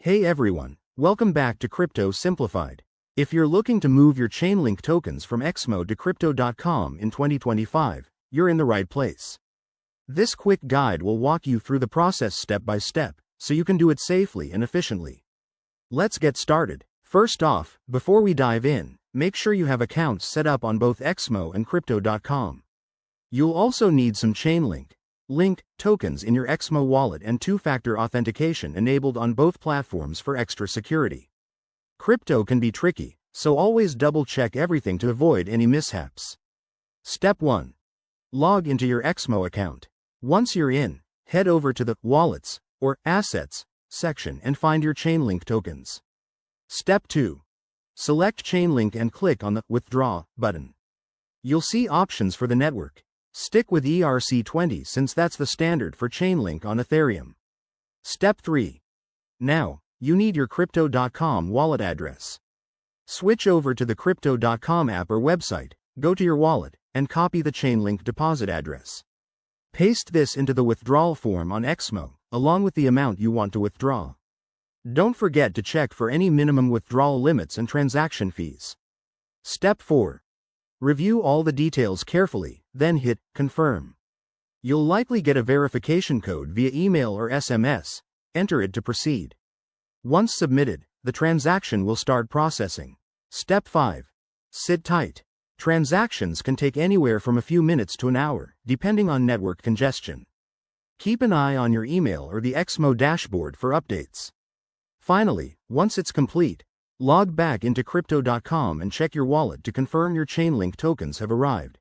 Hey everyone, welcome back to Crypto Simplified. If you're looking to move your Chainlink tokens from Exmo to Crypto.com in 2025, you're in the right place. This quick guide will walk you through the process step by step, so you can do it safely and efficiently. Let's get started. First off, before we dive in, make sure you have accounts set up on both Exmo and Crypto.com. You'll also need some Chainlink tokens in your Exmo wallet and two-factor authentication enabled on both platforms for extra security. Crypto can be tricky, so always double-check everything to avoid any mishaps. Step 1. Log into your Exmo account. Once you're in, head over to the Wallets or Assets section and find your Chainlink tokens. Step 2. Select Chainlink and click on the Withdraw button. You'll see options for the network. Stick with ERC20 since that's the standard for Chainlink on Ethereum. Step 3. Now, you need your Crypto.com wallet address. Switch over to the Crypto.com app or website, go to your wallet, and copy the Chainlink deposit address. Paste this into the withdrawal form on Exmo, along with the amount you want to withdraw. Don't forget to check for any minimum withdrawal limits and transaction fees. Step 4. Review all the details carefully, then hit Confirm. You'll likely get a verification code via email or SMS. Enter it to proceed. Once submitted, the transaction will start processing. Step 5. Sit tight. Transactions can take anywhere from a few minutes to an hour, depending on network congestion. Keep an eye on your email or the Exmo dashboard for updates. Finally, once it's complete, log back into Crypto.com and check your wallet to confirm your Chainlink tokens have arrived.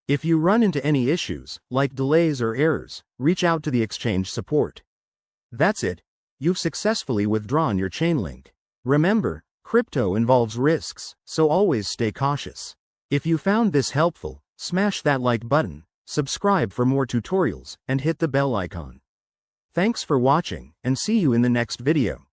If you run into any issues, like delays or errors, reach out to the exchange support. That's it. You've successfully withdrawn your Chainlink. Remember, crypto involves risks, so always stay cautious. If you found this helpful, smash that like button, subscribe for more tutorials, and hit the bell icon. Thanks for watching, and see you in the next video.